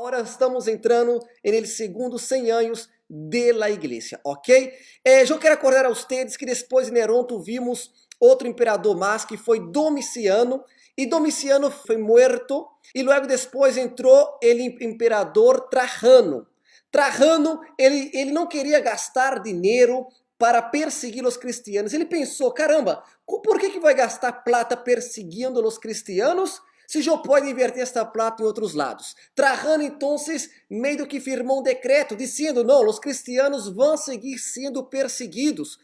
Ahora estamos entrando en segundo 100 anos de la igreja, ok? Eu quero acordar a vocês que depois de Nerão tuvimos outro imperador mais que foi Domiciano, e Domiciano foi morto, e logo depois entrou o imperador Trajano. Trajano, ele não queria gastar dinheiro para perseguir os cristianos. Ele pensou, caramba, por que vai gastar plata perseguindo os cristianos se eu posso inverter esta plata em outros lados? Trajano, então, meio que firmou um decreto dizendo, não, os cristianos vão seguir sendo perseguidos.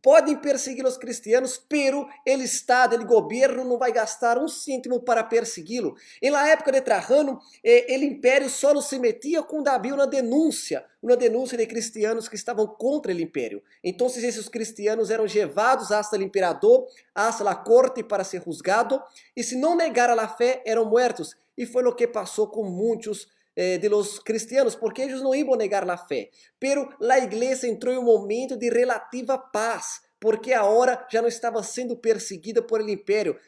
Podem perseguir os cristianos, pero o Estado, o governo não vai gastar um cêntimo para persegui-lo. E na época de Trajano, o império só se metia quando havia uma denúncia de cristianos que estavam contra o império. Então, esses cristianos eram levados hasta o imperador, hasta a corte para ser juzgado, e se não negaram a fé, eram mortos. E foi o que passou com muitos de los cristianos, porque eles não iam negar a fé. Pero a igreja entrou em um momento de relativa paz, porque agora já não estava sendo perseguida por el império.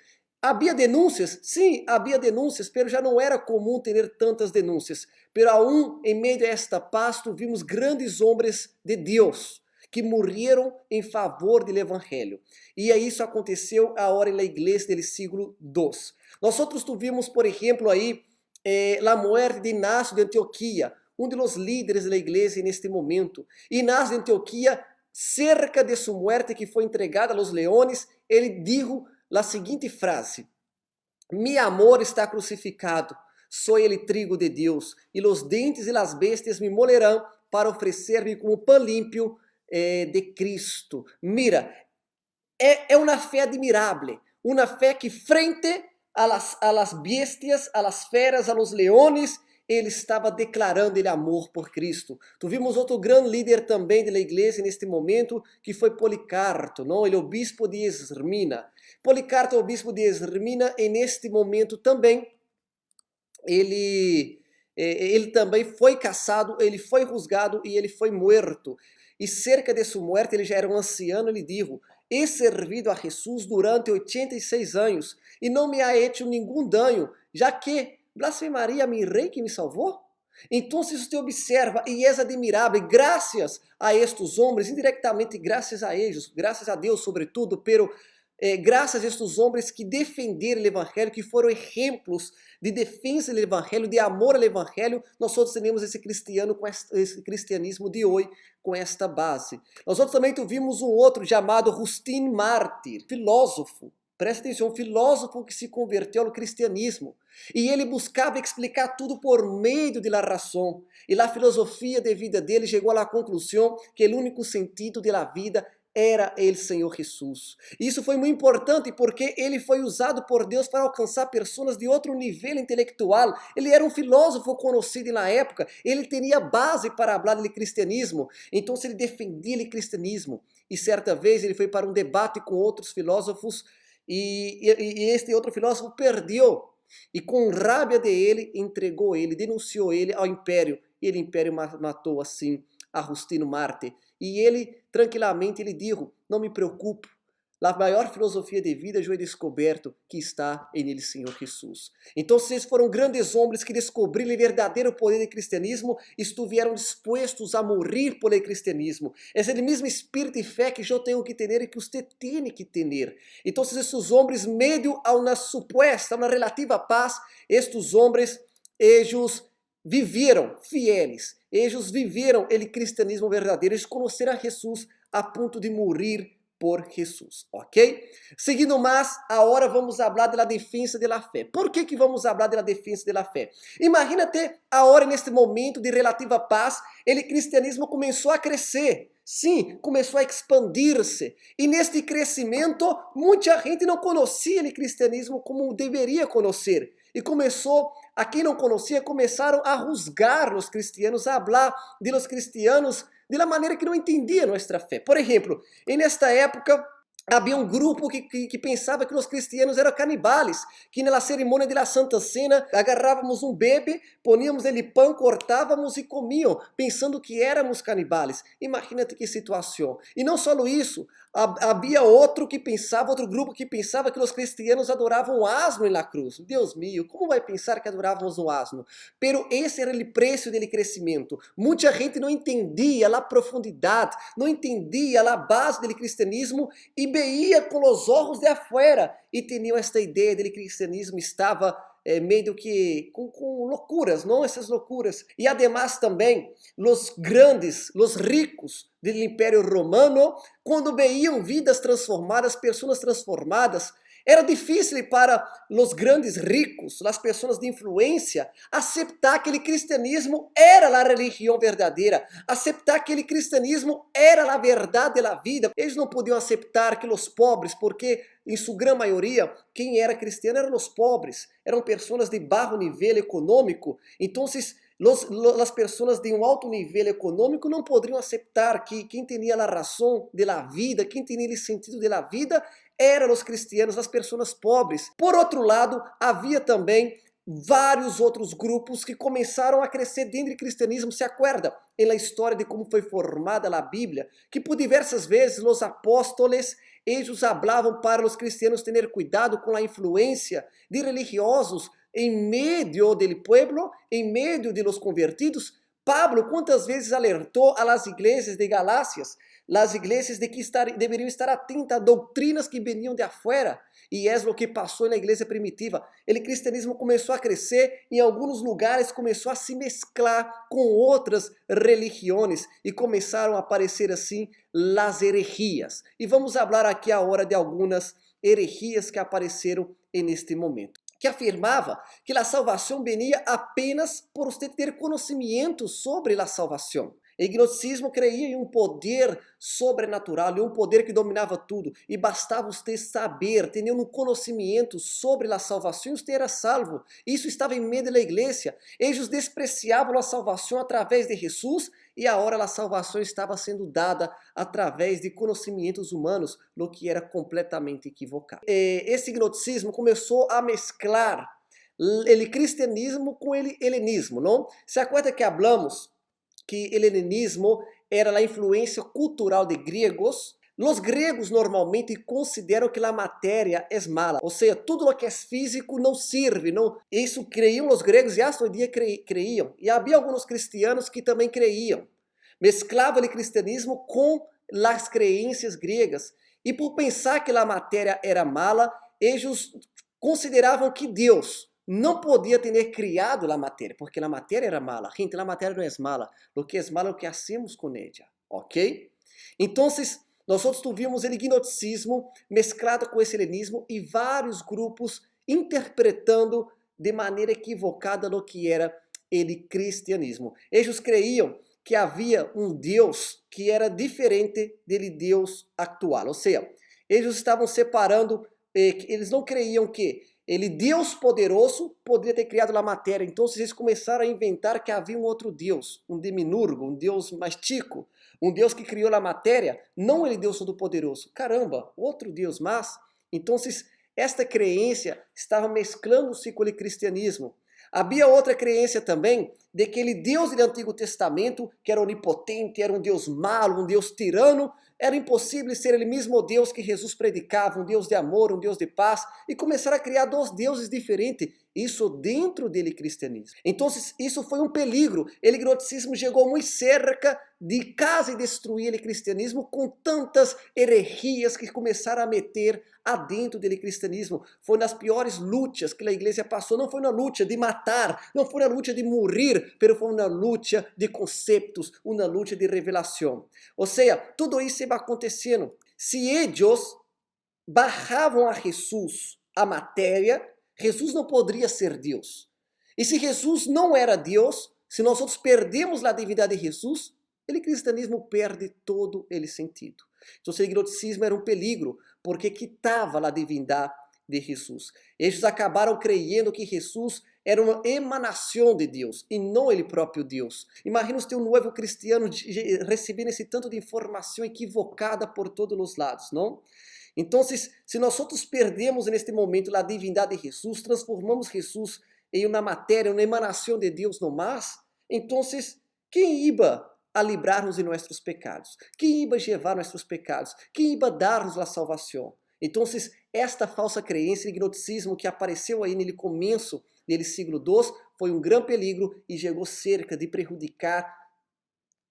Havia denúncias? Sim, havia denúncias, pero já não era comum ter tantas denúncias. Pero aún em meio a esta paz, vimos grandes homens de Deus que morreram em favor do evangelho. E isso aconteceu agora na igreja do século II. Nós tivemos, por exemplo, aí a morte de Inácio de Antioquia, um dos líderes da igreja neste momento. Inácio de Antioquia, cerca de sua morte, que foi entregada aos leões, ele disse a seguinte frase: "Mi amor está crucificado, sou ele trigo de Deus, e os dentes e as bestias me molerão para oferecer-me como pão limpo de Cristo." Mira, é uma fé admirável, uma fé que frente a las bestias, a las feras, a los leones, ele estava declarando ele amor por Cristo. Tuvimos outro grande líder também da igreja neste momento, que foi Policarpo, não? Ele é o bispo de Esmirna. Policarpo, o bispo de Esmirna, e neste momento também, ele também foi caçado, ele foi juzgado e ele foi morto. E cerca de sua morte, ele já era um anciano, ele disse: "He servido a Jesus durante 86 anos e não me ha hecho nenhum dano, já que blasfemaria a mi rei que me salvou?" Então, você observa, e é admirável, graças a estes homens, indiretamente graças a eles, graças a Deus sobretudo, pero graças a estes homens que defenderam o evangelho, que foram exemplos de defesa do evangelho, de amor ao evangelho, nós temos esse cristianismo de hoje com esta base. Nós também tivemos um outro chamado Justin Mártir, filósofo. Preste atenção, um filósofo que se converteu ao cristianismo. E ele buscava explicar tudo por meio da razão. E a filosofia de vida dele chegou à conclusão que o único sentido da vida era o Senhor Jesus. Isso foi muito importante porque ele foi usado por Deus para alcançar pessoas de outro nível intelectual. Ele era um filósofo conhecido na época, ele tinha base para falar de cristianismo, então ele defendia o cristianismo. E certa vez ele foi para um debate com outros filósofos e este outro filósofo perdeu. E com raiva de ele, entregou ele, denunciou ele ao império. E o império matou assim a Justino Mártir. E ele, tranquilamente, ele disse: "Não me preocupo, a maior filosofia de vida eu he descoberto que está em ele Senhor Jesus." Então, esses foram grandes homens que descobriram o verdadeiro poder do cristianismo e estiveram dispostos a morrer por el cristianismo. É o mesmo espírito e fé que eu tenho que ter e que você tem que ter. Então, esses homens, meio a uma suposta, uma relativa paz, estes homens, eles viveram fieles, eles viveram o cristianismo verdadeiro, eles conheceram a Jesus a ponto de morrer por Jesus, ok? Seguindo mais, agora vamos falar da defesa da fé. Por que vamos falar da defesa da fé? Imagina-te agora, neste momento de relativa paz, o cristianismo começou a crescer. Sim, começou a expandir-se. E neste crescimento, muita gente não conhecia o cristianismo como deveria conhecer. E a quem não conhecia, começaram a juzgar os cristianos, a falar de los cristianos de uma maneira que não entendia nossa fé. Por exemplo, nesta época, Havia um grupo que pensava que os cristianos eram canibales, que na cerimônia da Santa Cena agarrávamos um bebê, poníamos ele pão, cortávamos e comiam, pensando que éramos canibales. Imagina-te que situação. E não só isso, havia outro grupo que pensava que os cristianos adoravam um asno na cruz. Deus meu, como vai pensar que adorávamos um asno? Pero esse era o preço dele crescimento. Muita gente não entendia a profundidade, não entendia a base do cristianismo e veia com os olhos de afuera e tinham esta ideia de que o cristianismo estava meio que com loucuras, não essas loucuras. E ademais também, os grandes, os ricos do Império Romano, quando veiam vidas transformadas, pessoas transformadas, era difícil para os grandes ricos, as pessoas de influência, aceitar que o cristianismo era a religião verdadeira, aceitar que o cristianismo era a verdade da vida. Eles não podiam aceitar que os pobres, porque em sua grande maioria, quem era cristiano eram os pobres, eram pessoas de baixo nível econômico. Então, as pessoas de um alto nível econômico não poderiam aceitar que quem tinha a razão da vida, quem tinha o sentido da vida, eram os cristianos, as pessoas pobres. Por outro lado, havia também vários outros grupos que começaram a crescer dentro do cristianismo. Se acorda na história de como foi formada a Bíblia, que por diversas vezes os apóstolos, eles falavam para os cristianos ter cuidado com a influência de religiosos em meio do pueblo, em meio de los convertidos. Pablo quantas vezes alertou a las igrejas de Galácias, as igrejas de que deveriam estar atentas a doutrinas que veniam de afuera, e é o que passou na igreja primitiva. O cristianismo começou a crescer, em alguns lugares começou a se mesclar com outras religiões, e começaram a aparecer assim as herejias. E vamos falar aqui agora de algumas herejias que apareceram neste momento, que afirmava que a salvação venia apenas por você ter conhecimento sobre a salvação. O gnosticismo creia em um poder sobrenatural, em um poder que dominava tudo, e bastava você saber, ter um conhecimento sobre a salvação e você era salvo. Isso estava em meio da igreja. Eles despreciavam a salvação através de Jesus, e agora a salvação estava sendo dada através de conhecimentos humanos, o que era completamente equivocado. Esse gnosticismo começou a mesclar o cristianismo com o helenismo, não? Se acorda que hablamos que o helenismo era a influência cultural de gregos. Os gregos normalmente consideram que a matéria é mala, ou seja, tudo o que é físico não serve. Não. Isso creiam os gregos e hasta hoje dia creiam. E havia alguns cristianos que também creiam. Mesclavam o cristianismo com as crenças gregas. E por pensar que a matéria era mala, eles consideravam que Deus não podia ter criado a matéria, porque a matéria era mala. Gente, a matéria não é mala. O que é malo é o que hacemos com ela, ok? Então, nós tuvimos o gnosticismo mesclado com esse helenismo e vários grupos interpretando de maneira equivocada o que era o cristianismo. Eles creiam que havia um Deus que era diferente do Deus atual. Ou seja, eles estavam separando, eles não creiam que ele, Deus poderoso, poderia ter criado a matéria. Então eles começaram a inventar que havia um outro Deus, um demiurgo, um Deus mais tico, um Deus que criou a matéria, não ele Deus todo-poderoso. Caramba, outro Deus mais. Então esta crença estava mesclando-se com o cristianismo. Havia outra crença também de que aquele Deus do Antigo Testamento, que era onipotente, era um Deus malo, um Deus tirano, era impossível ser ele mesmo Deus que Jesus predicava, um Deus de amor, um Deus de paz, e começaram a criar dois deuses diferentes, isso dentro dele cristianismo. Então isso foi um peligro. O gnosticismo chegou muito cerca de quase destruir o cristianismo com tantas herejias que começaram a meter adentro do cristianismo. Foi nas piores lutas que a igreja passou. Não foi na luta de matar, não foi na luta de morrer, mas foi uma luta de conceitos, uma luta de revelação. Ou seja, tudo isso estava acontecendo. Se eles barravam a Jesus a matéria, Jesus não poderia ser Deus. E se Jesus não era Deus, se nós perdemos a divindade de Jesus, o cristianismo perde todo o sentido. Então, o gnosticismo era um peligro, porque quitava a divindade de Jesus. Eles acabaram creyendo que Jesus era uma emanação de Deus e não ele próprio Deus. Imagina ter um novo cristiano recebendo esse tanto de informação equivocada por todos os lados, não? Então, se nós perdemos neste momento a divindade de Jesus, transformamos Jesus em uma matéria, uma emanação de Deus no mais, então, quem iba a livrar-nos de nossos pecados? Quem iba a levar nossos pecados? Quem iba a dar-nos a salvação? Então, esta falsa crença, gnosticismo que apareceu aí no começo do século II, foi um grande peligro e chegou cerca de prejudicar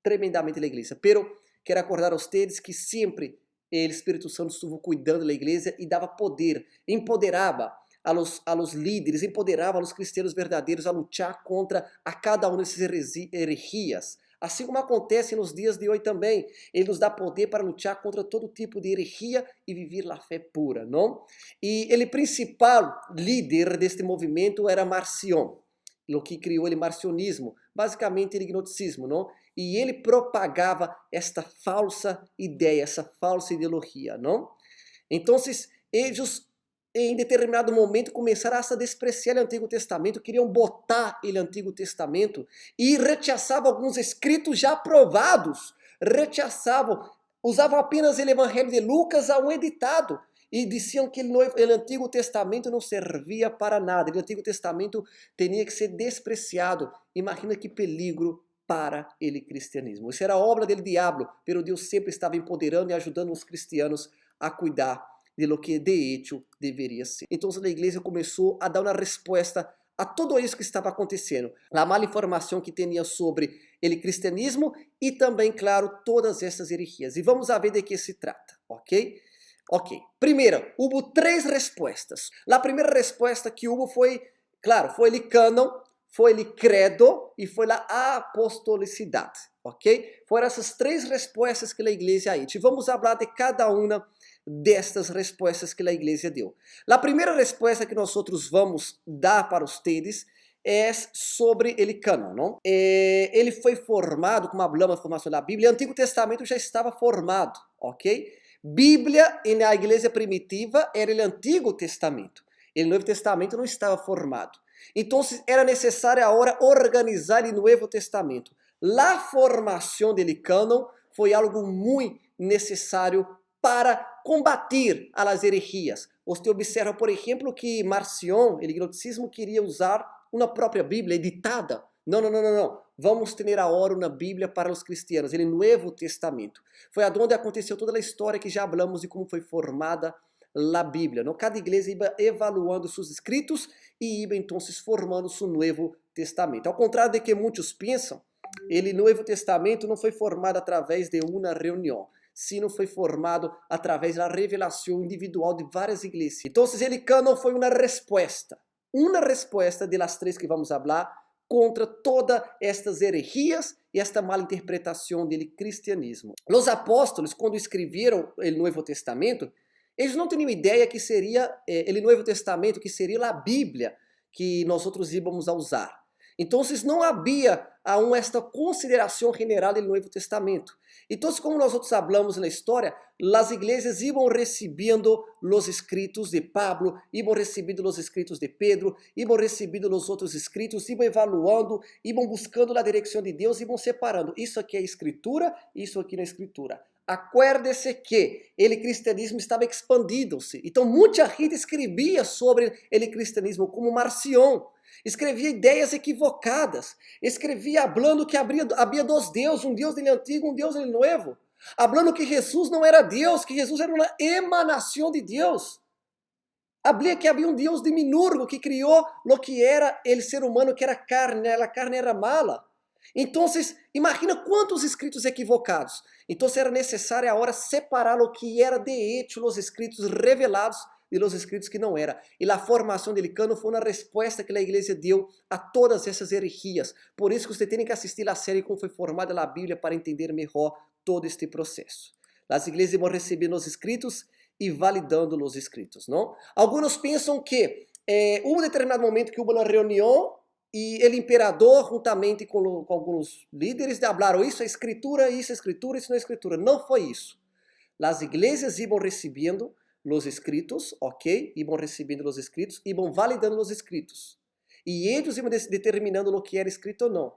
tremendamente a igreja. Pero quero acordar a vocês que sempre o Espírito Santo estuvo cuidando da igreja e dava poder, empoderava a los líderes, empoderava a los cristianos verdadeiros a lutar contra a cada uma dessas heresias. Assim como acontece nos dias de hoje também, ele nos dá poder para lutar contra todo tipo de heresia e viver a fé pura, não? E o principal líder deste movimento era Marcion, o que criou o marcionismo, basicamente o gnosticismo, não? E ele propagava esta falsa ideia, essa falsa ideologia, não? Então, eles em determinado momento começaram a despreciar o Antigo Testamento, queriam botar o Antigo Testamento e rechaçavam alguns escritos já aprovados, rechaçavam, usavam apenas o Evangelho de Lucas a um editado e diziam que o Antigo Testamento não servia para nada, o Antigo Testamento tinha que ser despreciado. Imagina que perigo para o cristianismo. Isso era obra do diabo, mas Deus sempre estava empoderando e ajudando os cristianos a cuidar de lo que de hecho deveria ser. Então a igreja começou a dar uma resposta a tudo isso que estava acontecendo, a mala informação que tinha sobre o cristianismo e também, claro, todas essas heresias. E vamos ver de que se trata, ok? Ok, primeiro, houve 3 respostas. A primeira resposta que houve foi, claro, foi o cânon, foi o credo e foi a apostolicidade, ok? Foram essas 3 respostas que a igreja ha hecho. E vamos falar de cada uma destas respostas que a igreja deu. A primeira resposta que nós vamos dar para vocês é sobre o cânon, não? Ele foi formado, como falamos, a formação da Bíblia, o Antigo Testamento já estava formado, ok? Bíblia na igreja primitiva era o Antigo Testamento. O Novo Testamento não estava formado. Então, era necessário agora organizar o Novo Testamento. A formação do cânon foi algo muito necessário para combater as heresias. Você observa, por exemplo, que Marcion, o gnosticismo, queria usar uma própria Bíblia editada. Não. Vamos ter agora uma Bíblia para os cristianos, o Novo Testamento. Foi onde aconteceu toda a história que já falamos de como foi formada a Bíblia. Não? Cada igreja ia evaluando seus escritos e ia então formando seu Novo Testamento. Ao contrário de que muitos pensam, o Novo Testamento não foi formado através de uma reunião, sino foi formado através da revelação individual de várias igrejas. Então, o cânon foi uma resposta de las 3 que vamos falar contra todas estas heresias e esta mala interpretação do cristianismo. Os apóstolos, quando escreveram o Novo Testamento, eles não tinham ideia que seria o Novo Testamento, que seria a Bíblia que nós íamos a usar. Então, não havia aún esta consideração general do Novo Testamento. Então, como nós falamos na história, as igrejas iam recebendo os escritos de Pablo, iam recebendo os escritos de Pedro, iam recebendo os outros escritos, iam evaluando, iam buscando a direção de Deus, iam separando. Isso aqui é escritura, isso aqui não é escritura. Acuérdese que o cristianismo estava expandindo-se. Então, muita gente escrevia sobre o cristianismo, como Marcion. Escrevia ideias equivocadas, escrevia falando que havia 2 deuses, um Deus do Antigo, um Deus do Novo, falando que Jesus não era Deus, que Jesus era uma emanação de Deus. Hablia que havia um Deus demiurgo que criou o que era o ser humano, que era carne, a carne era mala. Então, imagina quantos escritos equivocados. Então, era necessário agora separar o que era de hecho os escritos revelados de los escritos que não era. E a formação do cânon foi uma resposta que a igreja deu a todas essas heresias. Por isso que você tem que assistir a série como foi formada a Bíblia para entender melhor todo este processo. As igrejas vão recebendo os escritos e validando os escritos, não? Alguns pensam que houve um determinado momento que houve uma reunião e o imperador, juntamente com alguns líderes, falaram isso é escritura, isso não é escritura. Não foi isso. As igrejas iam recebendo os escritos, ok? Iam recebendo os escritos, iam validando os escritos. E eles iam determinando o que era escrito ou não.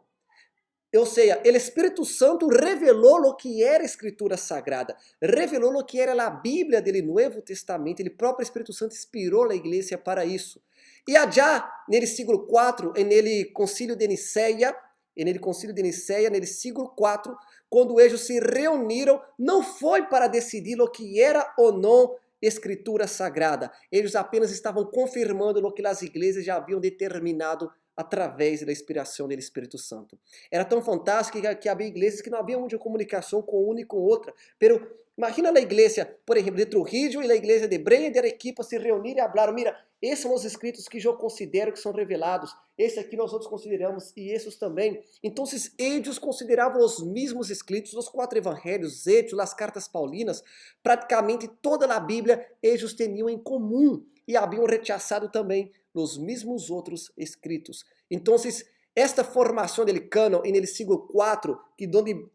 Ou seja, o Espírito Santo revelou o que era a Escritura Sagrada, revelou o que era a Bíblia do Novo Testamento. O próprio Espírito Santo inspirou a igreja para isso. E allá, no século IV, no Concílio de Nicéia, no século IV, quando eles se reuniram, não foi para decidir o que era ou não Escritura Sagrada. Eles apenas estavam confirmando o que as igrejas já haviam determinado através da inspiração do Espírito Santo. Era tão fantástico que havia igrejas que não havia muita comunicação com uma e com outra. Pero imagina a igreja, por exemplo, de Trujillo e a igreja de Breia e de Arequipa se reunirem e falaram, mira, esses são os escritos que eu considero que são revelados, esse aqui nós outros consideramos e esses também. Então, eles consideravam os mesmos escritos, os 4 evangelhos, Hechos, as cartas paulinas, praticamente toda a Bíblia eles tinham em comum e haviam rechaçado também os mesmos outros escritos. Então, esta formação do cânon no século IV, que donde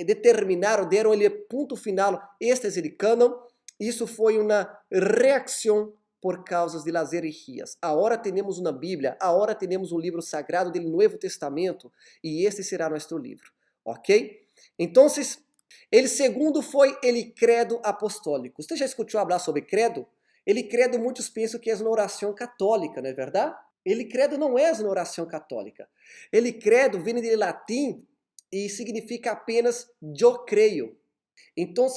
determinaram, deram ele ponto final, este é o cânon, isso foi uma reação por causa de las herejias. Agora temos uma Bíblia, agora temos um livro sagrado do Novo Testamento, e este será nosso livro, ok? Então, o segundo foi o credo apostólico. Você já escutou falar sobre credo? Ele credo, muitos pensam que é uma oração católica, não é verdade? Ele credo não é uma oração católica. Ele credo vem do latim e significa apenas eu creio. Então,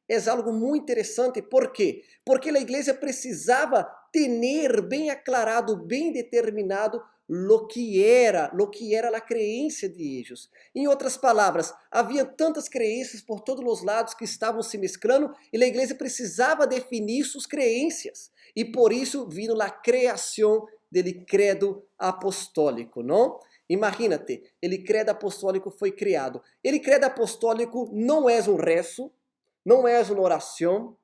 é algo muito interessante. Por quê? Porque a igreja precisava ter bem aclarado, bem determinado lo que era a crença de eles. Em outras palavras, havia tantas crenças por todos os lados que estavam se mesclando e a igreja precisava definir suas crenças. E por isso vino a criação do credo apostólico, não? Imagínate, o credo apostólico foi criado. O credo apostólico não é um rezo, não é uma oração,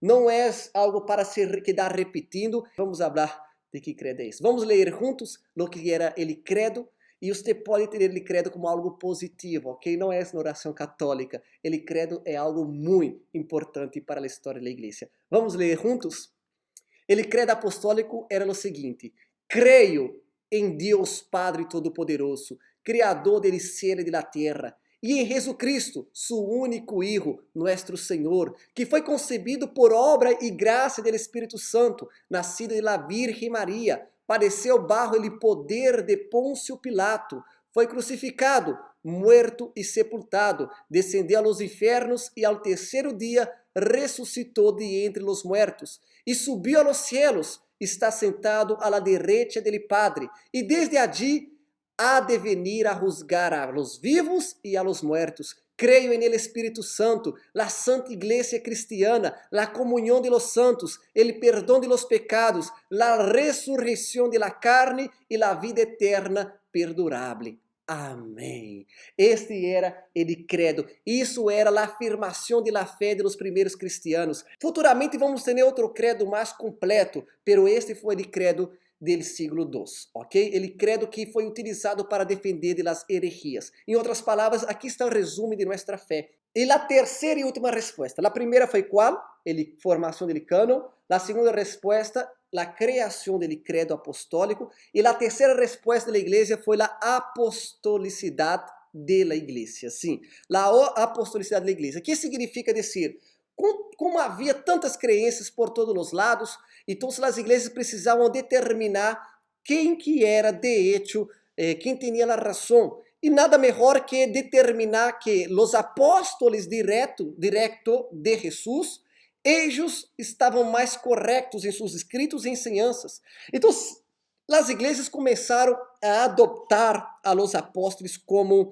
não é algo para se quedar repetindo. Vamos falar de que credo é isso. Vamos ler juntos o que era o credo e você pode ter o credo como algo positivo, ok? Não é uma oração católica. O credo é algo muito importante para a história da igreja. Vamos ler juntos? O credo apostólico era o seguinte: creio em Deus Padre Todo-Poderoso, Criador do céu e da terra, e em Jesucristo, seu único Hijo, nosso Senhor, que foi concebido por obra e graça do Espírito Santo, nascido da Virgem Maria, padeceu bajo o poder de Pôncio Pilato, foi crucificado, muerto e sepultado, descendeu aos infernos e ao terceiro dia ressuscitou de entre os muertos e subiu aos cielos, está sentado à la derecha del Padre e desde allí há de venir a juzgar a los vivos e a los muertos. Creio en el Espírito Santo, la Santa Iglesia Cristiana, la comunión de los santos, el perdón de los pecados, la resurrección de la carne y la vida eterna perdurable. Amém. Este era o credo. Isso era a afirmação de la fé dos primeiros cristianos. Futuramente vamos ter outro credo mais completo, pero este foi o credo do século II, ok? O credo que foi utilizado para defender das herejias. Em outras palavras, aqui está o resumo de nossa fé. E a terceira e última resposta. A primeira foi qual? A formação do cânon. A segunda resposta, a criação do credo apostólico. E a terceira resposta da igreja foi a apostolicidade da igreja. Sim, a apostolicidade da igreja. O que significa dizer? Como havia tantas crenças por todos os lados, então as igrejas precisavam determinar quem que era de hecho, quem tinha a razão. E nada melhor que determinar que os apóstolos direto de Jesus, eles estavam mais corretos em seus escritos e ensinanças. Então, as igrejas começaram a adoptar a los apóstolos como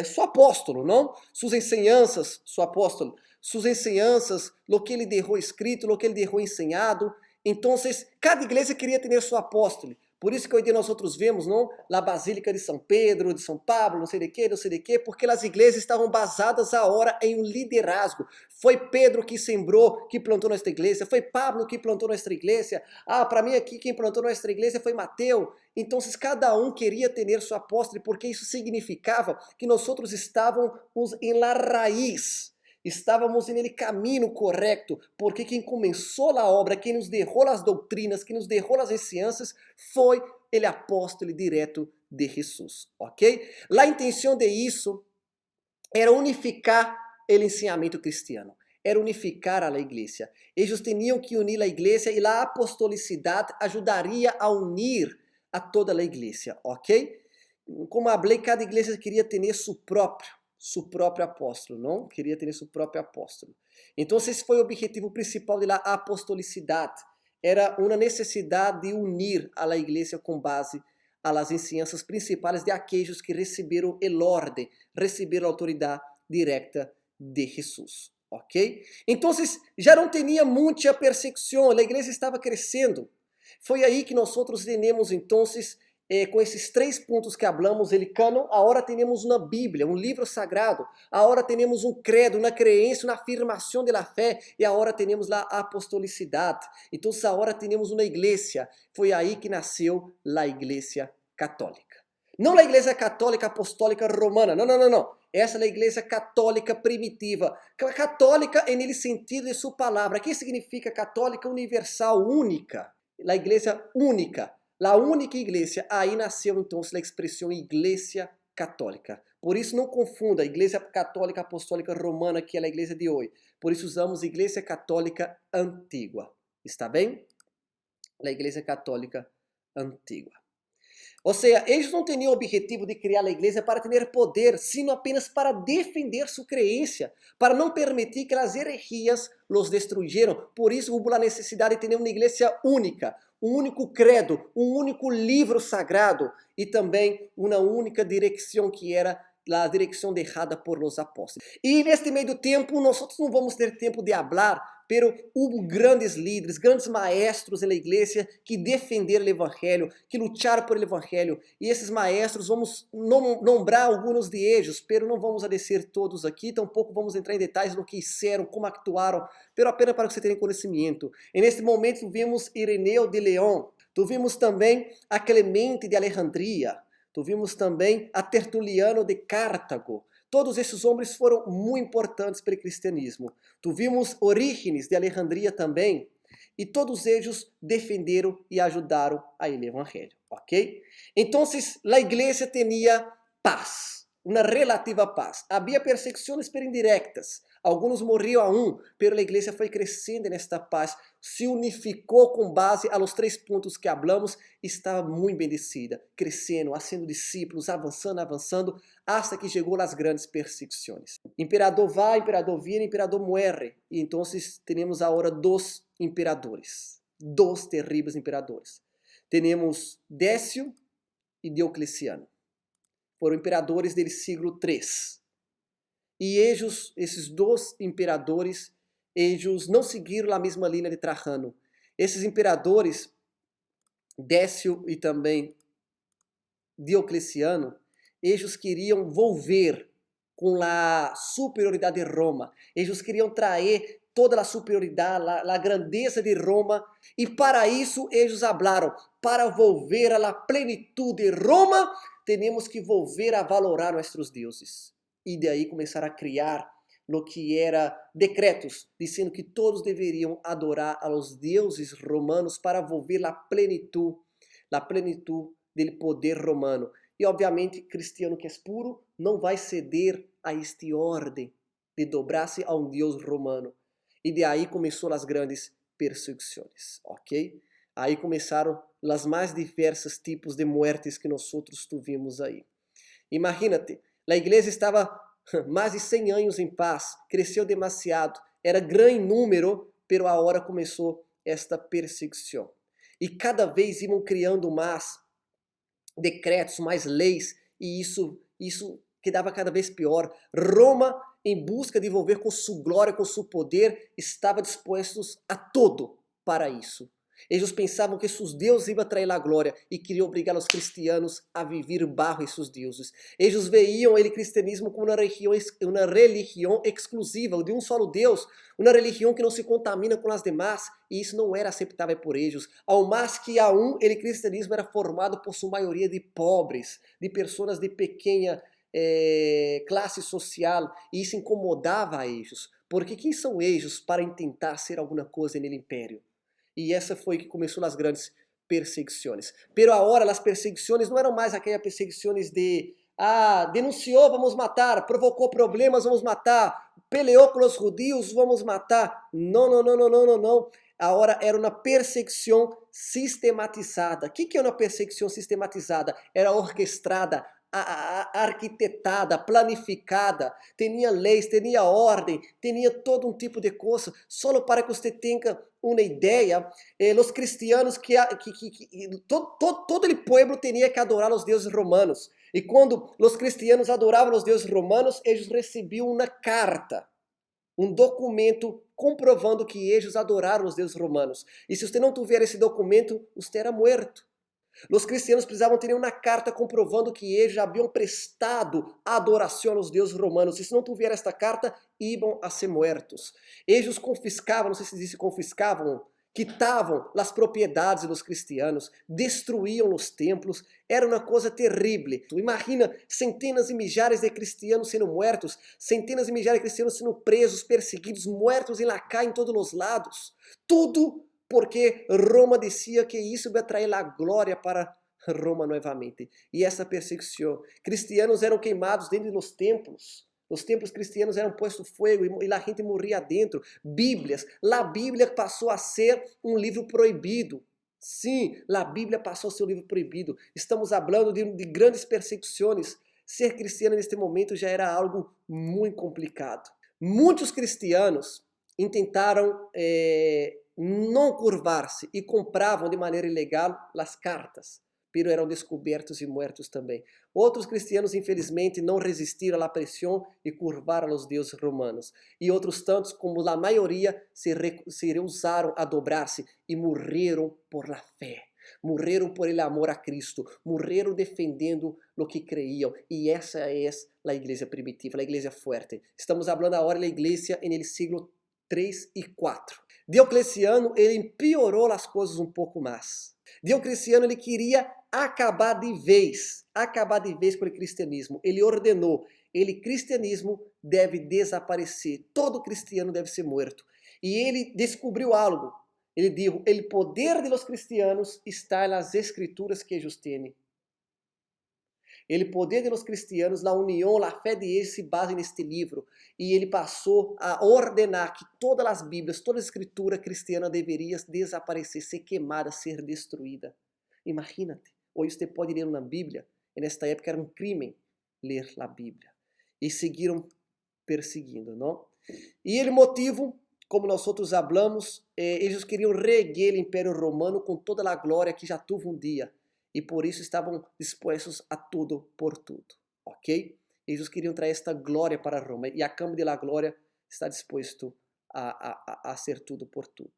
seu apóstolo, não? Suas ensinanças, seu apóstolo. Suas ensinanças, o que ele deixou escrito, o que ele deixou ensinado. Então, cada igreja queria ter seu apóstolo. Por isso que hoje nós vemos, não? A Basílica de São Pedro, de São Pablo, não sei de quê, porque as igrejas estavam basadas agora em um liderazgo. Foi Pedro que sembrou, que plantou nossa igreja, foi Pablo que plantou nossa igreja. Para mim aqui quem plantou nossa igreja foi Mateus. Então, cada um queria ter seu apóstolo, porque isso significava que nós estávamos em la raiz. Estávamos em caminho correto, porque quem começou a obra, quem nos derrou as doutrinas, quem nos derrou as ensinanças, foi o apóstolo direto de Jesus, ok? A intenção de isso era unificar o ensinamento cristiano, era unificar a igreja. Eles tinham que unir a igreja e a apostolicidade ajudaria a unir a toda a igreja, ok? Como falei, cada igreja queria ter seu próprio apóstolo, não? Queria ter seu próprio apóstolo. Então, esse foi o objetivo principal da apostolicidade. Era uma necessidade de unir a igreja com base às ensinanças principais de aqueles que receberam a ordem, receberam a autoridade direta de Jesus, ok? Então, já não tinha muita perseguição, a igreja estava crescendo. Foi aí que nós temos, então, com esses 3 pontos que hablamos, el cânon, agora temos uma Bíblia, um livro sagrado, agora temos um credo, uma crença, uma afirmação da fé, e agora temos a apostolicidade. Então, agora temos uma igreja. Foi aí que nasceu a Igreja Católica. Não a Igreja Católica Apostólica Romana, não. Essa é a Igreja Católica primitiva. Católica em ele sentido de sua palavra. O que significa católica? Universal, única. A Igreja única. A única igreja, aí nasceu então a expressão Igreja Católica. Por isso não confunda a Igreja Católica Apostólica Romana, que é a igreja de hoje. Por isso usamos Igreja Católica Antiga. Está bem? A Igreja Católica Antiga. Ou seja, eles não tinham o objetivo de criar a igreja para ter poder, sino apenas para defender sua crença, para não permitir que as herejias los destruyeram. Por isso houve a necessidade de ter uma igreja única, um único credo, um único livro sagrado e também uma única direção que era a direção deixada por los apóstolos. E neste meio do tempo, nós não vamos ter tempo de falar, pero houve grandes líderes, grandes maestros na igreja que defenderam o evangelho, que lutaram por el evangelho. E esses maestros, vamos nombrar alguns de eles, pero não vamos a descer todos aqui, tampouco vamos entrar em detalhes do que fizeram, como actuaram, pero apenas para que você tenha conhecimento. E neste momento vimos Ireneu de León, vimos também a Clemente de Alejandria, vimos também a Tertuliano de Cartago. Todos esses homens foram muito importantes para o cristianismo. Vimos Orígenes de Alejandria também, e todos eles defenderam e ajudaram a el evangelho, ok? Então, a igreja tinha paz, uma relativa paz. Havia perseguições pero indiretas. Alguns morriam aún, pero a igreja foi crescendo nesta paz, se unificou com base a los 3 pontos que hablamos, estava muito bendecida, crescendo, fazendo discípulos, avançando, hasta que chegou as grandes perseguições. Imperador vai, imperador viene, imperador muere. E então temos agora 2 imperadores, 2 terríveis imperadores. Temos Décio e Diocleciano. Foram imperadores do século III. E eles, esses 2 imperadores, eles não seguiram a mesma linha de Trajano. Esses imperadores, Décio e também Diocleciano, eles queriam volver com a superioridade de Roma. Eles queriam trazer toda a superioridade, a grandeza de Roma. E para isso eles falaram, para volver à plenitude de Roma, temos que volver a valorar nossos deuses. E daí começaram a criar o que era decretos, dizendo que todos deveriam adorar aos deuses romanos para volver à plenitude do poder romano. E obviamente, cristiano que é puro não vai ceder a esta ordem de dobrar-se a um deus romano. E de aí começou as grandes perseguições, ok? Aí começaram as mais diversas tipos de muertes que nós tuvimos aí. Imagínate, a igreja estava mais de 100 anos em paz, cresceu demasiado, era grande número, pero agora começou esta perseguição. E cada vez iam criando mais decretos, mais leis, e isso quedava cada vez pior. Roma, em busca de volver com sua glória, com seu poder, estava dispostos a todo para isso. Eles pensavam que seus deuses iam trair a glória e queriam obrigar os cristianos a viver bajo esses deuses. Eles veiam o cristianismo como uma religião exclusiva, de um solo Deus, uma religião que não se contamina com as demais, e isso não era aceitável por eles. Ao mais que aún, o cristianismo era formado por sua maioria de pobres, de pessoas de pequena classe social, e isso incomodava a eles. Porque quem são eles para tentar ser alguma coisa no império? E essa foi que começou as grandes perseguições. Pero agora as perseguições não eram mais aquelas perseguições de denunciou, vamos matar, provocou problemas, vamos matar, peleou com os judios, vamos matar. Não, não, não, não, não, não, não. Agora era uma perseguição sistematizada. O que é uma perseguição sistematizada? Era orquestrada, arquitetada, planificada, tinha leis, tinha ordem, tinha todo um tipo de coisa. Só para que você tenha uma ideia, os cristianos todo o povo tinha que adorar os deuses romanos. E quando os cristianos adoravam os deuses romanos, eles recebiam uma carta, um documento comprovando que eles adoraram os deuses romanos. E se você não tiver esse documento, você era morto. Os cristianos precisavam ter uma carta comprovando que eles haviam prestado adoração aos deuses romanos. E se não tiver esta carta, iam a ser mortos. Eles confiscavam, não sei se diz confiscavam, quitavam as propriedades dos cristianos, destruíam os templos, era uma coisa terrível. Imagina centenas e milhares de cristianos sendo mortos, centenas e milhares de cristianos sendo presos, perseguidos, mortos em lacai em todos os lados. Tudo porque Roma dizia que isso ia trazer a glória para Roma novamente. E essa perseguição, cristianos eram queimados dentro dos templos. Os templos cristianos eram postos fogo e a gente morria dentro. Bíblias. A Bíblia passou a ser um livro proibido. Sim, a Bíblia passou a ser um livro proibido. Estamos falando de grandes perseguições. Ser cristiano neste momento já era algo muito complicado. Muitos cristianos intentaram não curvar-se e compravam de maneira ilegal as cartas, pero eram descobertos e mortos também. Outros cristianos, infelizmente, não resistiram à pressão e curvaram aos deuses romanos. E outros tantos, como a maioria, se recusaram a dobrar-se e morreram por la fé. Morreram por el amor a Cristo. Morreram defendendo o que creiam. E essa é a igreja primitiva, a igreja forte. Estamos falando agora da igreja no século 3 e 4. Diocleciano, ele empeorou as coisas um pouco mais. Diocleciano, ele queria acabar de vez com o cristianismo. Ele ordenou, o cristianismo deve desaparecer, todo cristiano deve ser morto. E ele descobriu algo. Ele disse, o poder de los cristianos está nas escrituras que eles têm. O poder de los cristianos, a união, a fé de eles se basa neste livro. E ele passou a ordenar que todas as Bíblias, toda a escritura cristiana deveria desaparecer, ser queimada, ser destruída. Imagínate, hoje você pode ler uma Bíblia, e nesta época era um crime ler a Bíblia. E seguiram perseguindo, não? E o motivo, como nós outros falamos, eles queriam reerguer o Império Romano com toda a glória que já teve um dia. E por isso estavam dispostos a tudo por tudo, ok? Eles queriam trazer esta glória para Roma, e a cambio de la glória está disposto a ser tudo por tudo.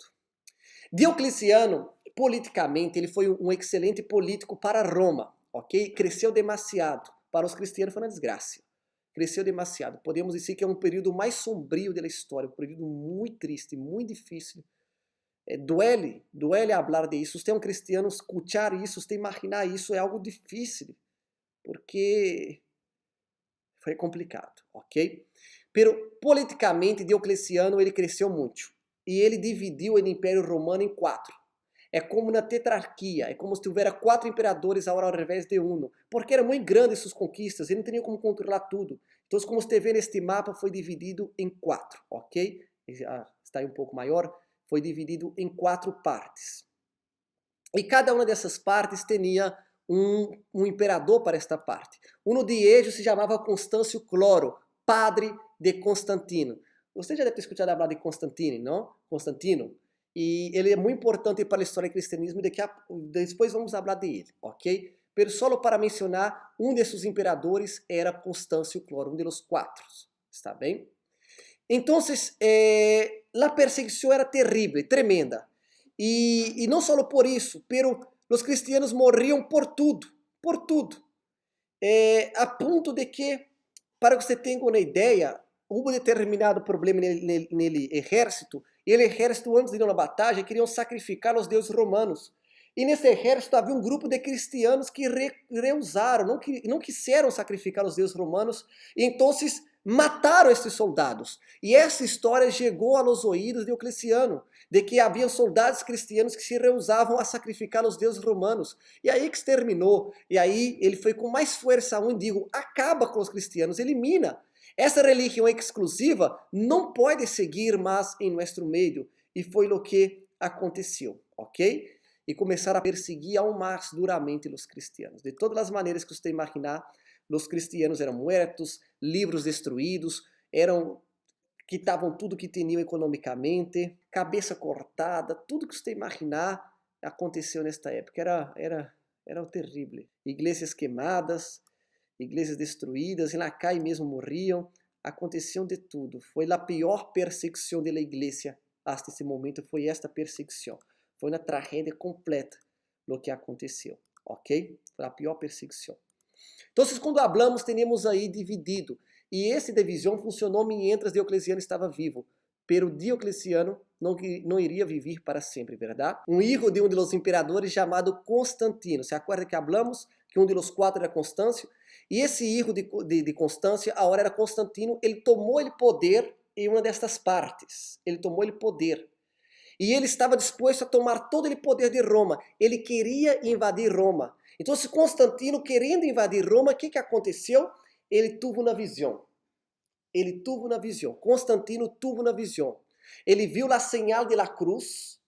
Diocleciano, politicamente, ele foi um excelente político para Roma, ok? Cresceu demasiado, para os cristianos foi uma desgraça. Cresceu demasiado, podemos dizer que é um período mais sombrio da história, um período muito triste, muito difícil. Duele falar de isso. Você é um cristiano, escutar isso, você imaginar isso é algo difícil, porque foi complicado, ok? Pero politicamente, Diocleciano ele cresceu muito e ele dividiu o Império Romano em 4. É como uma tetrarquia, é como se tivesse 4 imperadores agora ao invés de um, porque eram muito grandes suas conquistas, ele não tinha como controlar tudo. Então, como você vê neste mapa, foi dividido em 4, ok? Está aí um pouco maior. Foi dividido em 4 partes. E cada uma dessas partes tinha um imperador para esta parte. Um de eles se chamava Constâncio Cloro, padre de Constantino. Você já deve ter escutado falar de Constantino, não? Constantino. E ele é muito importante para a história do cristianismo, e depois vamos falar dele, ok? Pero só para mencionar, um desses imperadores era Constâncio Cloro, um dos 4, está bem? Então, a perseguição era terrível, tremenda. E não só por isso, pero os cristianos morriam por tudo, a ponto de que, para que você tenha uma ideia, houve um determinado problema no exército, e o exército, antes de ir na batalha, queriam sacrificar os deuses romanos. E nesse exército havia um grupo de cristianos que recusaram, não quiseram sacrificar os deuses romanos, e então Mataram esses soldados. E essa história chegou aos ouvidos de Diocleciano, de que havia soldados cristianos que se rehusavam a sacrificar os deuses romanos. E aí que exterminou. E aí ele foi com mais força aún, digo, acaba com os cristianos, elimina. Essa religião exclusiva não pode seguir mais em nosso meio. E foi o que aconteceu, ok? E começaram a perseguir aún mais duramente os cristianos. De todas as maneiras que você imaginar, os cristianos eram mortos, livros destruídos, quitavam tudo que tinham economicamente, cabeça cortada, tudo que você imaginar aconteceu nesta época. Era terrível. Igrejas queimadas, igrejas destruídas, e na calle mesmo morriam, aconteceu de tudo. Foi a pior perseguição da igreja até esse momento, foi esta perseguição. Foi uma tragédia completa o que aconteceu, ok? Foi a pior perseguição. Então, quando hablamos, teníamos aí dividido. E essa divisão funcionou mientras Diocleciano estava vivo. Pero Diocleciano não iria viver para sempre, verdade? Um filho de um dos imperadores chamado Constantino. Se acorda que hablamos que um dos 4 era Constâncio? E esse filho de Constâncio, agora era Constantino, ele tomou o poder em uma destas partes. Ele tomou o poder. E ele estava disposto a tomar todo o poder de Roma. Ele queria invadir Roma. Então, se Constantino querendo invadir Roma, o que aconteceu? Ele teve uma visão. Ele teve uma visão. Constantino teve uma visão. Ele viu a señal de la cruz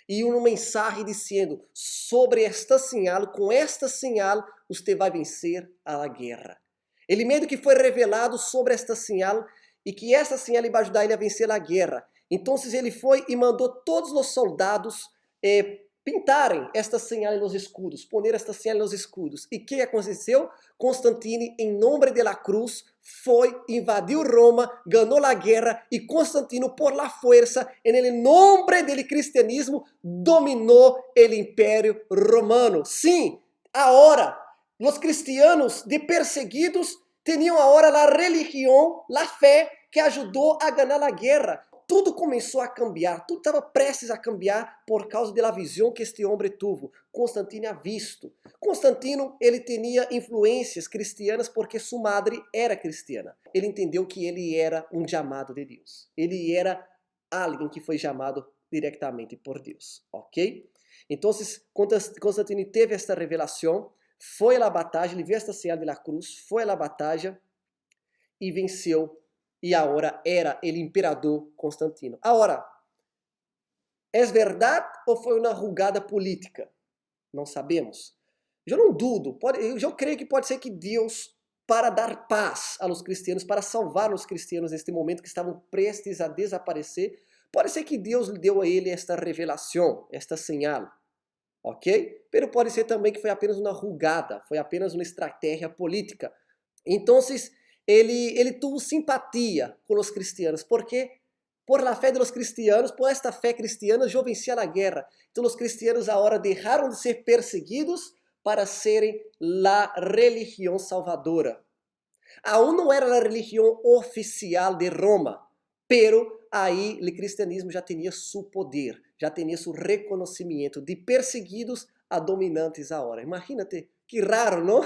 e uma mensagem dizendo: sobre esta señal, com esta señal, você vai vencer a guerra. Ele meio que foi revelado sobre esta señal e que esta señal ia ajudar ele a vencer a guerra. Então ele foi e mandou todos os soldados pintarem esta señal nos escudos, poner esta señal nos escudos. E o que aconteceu? Constantino, em nome de la cruz, foi, invadiu Roma, ganhou a guerra e Constantino, por la fuerza, em nome do cristianismo, dominou o Império Romano. Sim, agora, os cristianos de perseguidos tinham agora a religião, a fé que ajudou a ganhar a guerra. Tudo começou a cambiar, tudo estava prestes a cambiar por causa da visão que este homem teve. Constantino ha visto. Constantino, ele tinha influências cristianas porque sua madre era cristiana. Ele entendeu que ele era um chamado de Deus. Ele era alguém que foi chamado diretamente por Deus, ok? Então, Constantino teve esta revelação, foi à batalha, ele viu esta señal de la cruz, foi à batalha e venceu. E agora era o imperador Constantino. Agora, é verdade ou foi uma jogada política? Não sabemos. Eu não dudo. Eu creio que pode ser que Deus, para dar paz aos cristianos, para salvar os cristianos neste momento que estavam prestes a desaparecer, pode ser que Deus lhe deu a ele esta revelação, esta señal. Ok? Pero pode ser também que foi apenas uma jogada, foi apenas uma estratégia política. Então, ele teve simpatia com os cristianos, porque por la fé de los cristianos, por esta fé cristiana, eu vencia a guerra. Então os cristianos agora deixaram de ser perseguidos para serem a religião salvadora. Aún não era a religião oficial de Roma, pero aí o cristianismo já tinha seu poder, já tinha seu reconhecimento de perseguidos a dominantes agora. Imagínate. Que raro, não?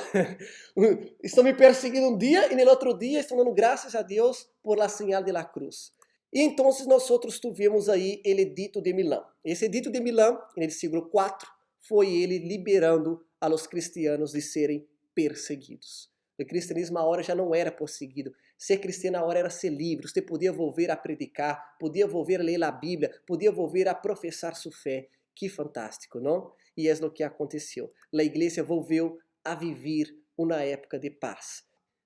Estão me perseguindo um dia e no outro dia estão dando graças a Deus por la señal de la cruz. E então nós tivemos aí o Edito de Milão. Esse Edito de Milão, no século IV, foi ele liberando a los cristianos de serem perseguidos. O cristianismo agora já não era perseguido. Ser cristiano agora era ser livre. Você podia volver a predicar, podia volver a ler a Bíblia, podia volver a professar sua fé. Que fantástico, não? E é o que aconteceu. A igreja volveu a viver uma época de paz.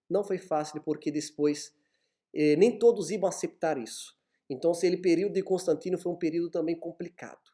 Não foi fácil porque depois nem todos iam aceitar isso. Então, esse período de Constantino foi um período também complicado.